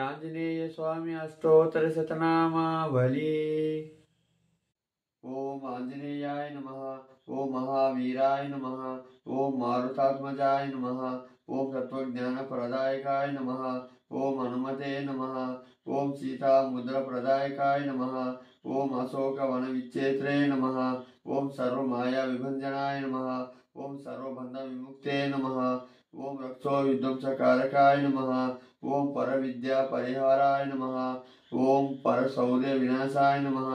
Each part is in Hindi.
आंजनेय स्वामी अष्टोत्तर शतनामावली। ओम आंजनेयाय नमः। ओम महावीराय नमः। ओम मारुतात्मजाय नमः। ओम तत्वज्ञानप्रदायकाय नमः। ओम हनुमते नमः। ओम सीतामुद्रप्रदायकाय नमः। ओम अशोकवनविच्छेत्रे नमः। ओम सर्वमायाविभञ्जनाय नमः। ओम सर्वबन्धविमुक्ते नमः। ओम रक्षोविध्वंसकारकाय नमः। ओम परविद्यापरिहाराय नमः। ओम परशौर्यविनाशाय नमः।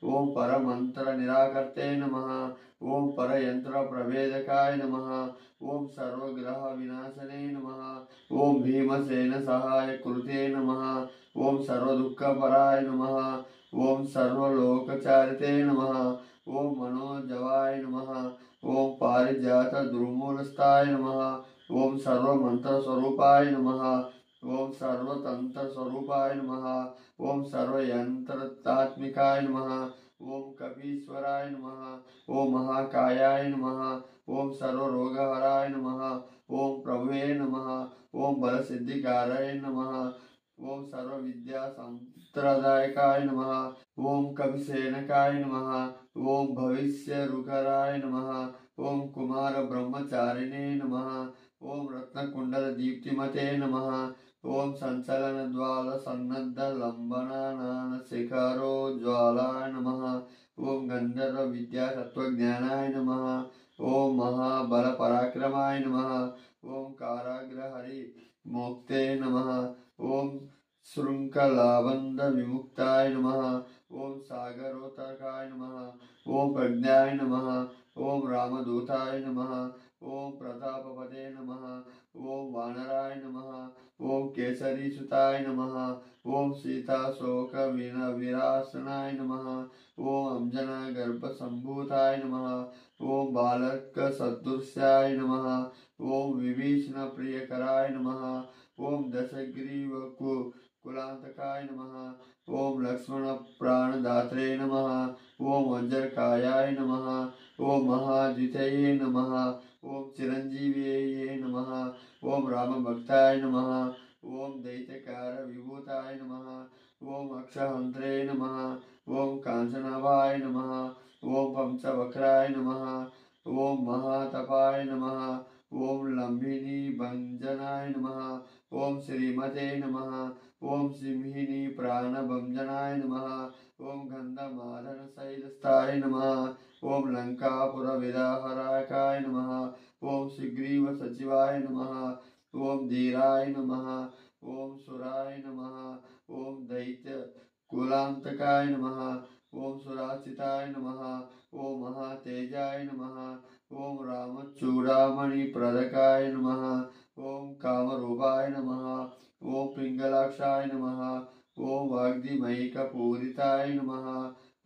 ओम परमंत्र निराकर्ते नमः। ओम परयंत्र प्रभेदकाय नमः। ओम सर्वग्रह विनाशने नमः। ओम भीमसेन सहाय कृते नमः। ओम सर्वदुःखपराय नमः। ओम सर्वलोकचारिते नमः। ओम मनोजवाय नमः। ओम पारिजात दुर्मूलस्थाय नमः। ओम सर्वमंत्र स्वरूपाय नमः। ओम सर्वतंत्र स्वरूपाय नमः। ओम सर्वयंत्रात्मिकाय नमः। ओम कपीश्वराय नमः। ओम महाकायाय नमः। ओम सर्वरोगहराय नमः। ओम प्रभुवे नमः। ओम बलसिद्धिकाराय नमः। ओम सर्वविद्या संप्रदायकाय नमः। ओम कविसेनकाय नमः। ओम भविष्यरुकराय नमः। ओम कुमार ब्रह्मचारिणे नमः। ओम रत्नकुंडल दीप्तिमते नमः। ओम संचलन ज्वाल सन्नद्ध लंबनानन शिखरो ज्वालाय नमः। ओम गंधर्व विद्या तत्वज्ञानाय नमः। ओम महाबल पराक्रमाय नमः। ओम काराग्र हरि मोक्ते नमः। ओम श्रृंखलाबंध विमुक्ताय नमः। ओम सागरोत्तरकाय नमः। ओम प्रज्ञाय नमः। ओम रामदूताय नमः। ओम प्रतापपते नमः। ओम वानराय नमः। ओम केसरी सुताय नमः। ओम सीता शोक विनाशनाय नमः। ओम अंजना गर्भ संभूताय नमः। ओम बालक सदृश्याय नमः। ओम विभीषण प्रियकराय नमः। ओम दशग्रीव कुलांतकाय नमः। ओम लक्ष्मण प्राणदात्रे नमः। ओम वज्रकायाय नमः। ओम महाद्वितये नमः। ओम चिरंजीविये नमः। ओम राम भक्ताय नमः। ओम दैत्यकार विभूताय नमः। ओम अक्षहंत्रे नमः। ओम कांचनाभाय नमः। ओम पंचवक्राय नमः। ओम महातपाय नमः। ओम लंबिनी भंजनाय नमः। ओम श्रीमते नमः। ओम सिंहिनी प्राणभंजनाय नमः। ओम गंधमादन शैलस्थाय नमः। ओम लंकापुर विदाहराकाय नमः। ओम सुग्रीव सचिवाय नमः। ओम धीराय नमः। ओम सुराय नमः। ओम दैत्य कुलांतकाय नमः। ओम सुराचिताय नमः। ओम महातेजाय नमः। ओम रामचूड़ामणि प्रदकाय नमः। ओम कामरूपाय नमः। ओम पिंगलाक्षाय नमः। ओम वाग्दिमयिकपूरिताय नमः।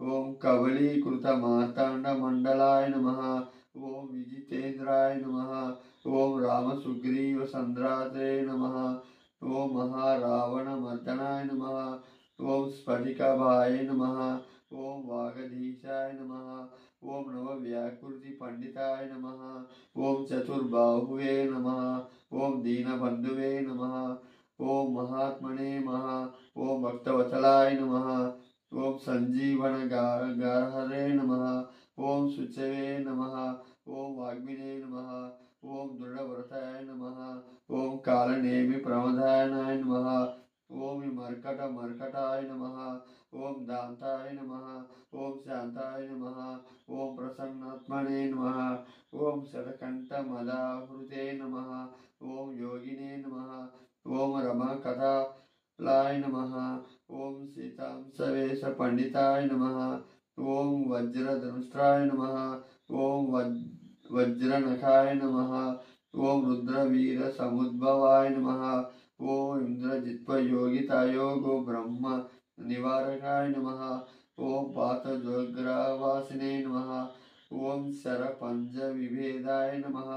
ओम कबलीकृत मार्तांड मंडलाय नमः। ओम विजितेन्द्राय नमः। ओम राम सुग्रीव संद्रात्रे नमः। ओम महारावण मर्दनाय नमः। ओम स्फटिकाभाय नमः। ओम वागधीशाय नमः। ओम नव व्याकृति पंडिताय नमः। ओम चतुर्बाहुवे नमः। ओम दीनबंधुवे नमः। ओम महात्मने नमः। ओम भक्तवत्सलाय नमः। ओम संजीवन गारहरे नमः। ओम शुचवे नमः। ओम वाग्मिने नमः। ओम दृढ़व्रताय नमः। ओम कालनेमि प्रमदानाय नमः। ओम मर्कट मर्कटाय नमः। ओम दान्ताय नमः। ओम शांताय नमः। ओम प्रसन्नात्मने नमः। ओम शतकंठ मदाहृते नमः। ओम योगिने नमः। ओम रमा कथा लाय नमः। ओम सीतांशवेश पंडिताय नमः। ओम वज्रधनुष्ट्राय नमः। ओम वज्रनखाय नमः। ओम रुद्रवीर समुद्भवाय नमः। ओम इंद्रजित्व योगितायोगो ब्रह्म निवारकाय नमः। ओम पातजोग्रवासिने नमः। ओम शरपंज विभेदाय नमः।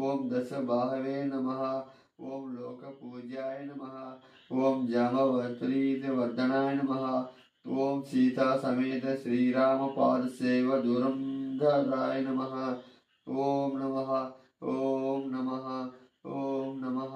ओम दशबाहवे नमः। ओम लोकपूज्याय नमः। ओम जामवत्री वर्धनाय नमः। ओम सीता समेत श्रीराम पाद सेव दुरंधराय नमः। ओम नमः। ओम नमः। ओम नमः।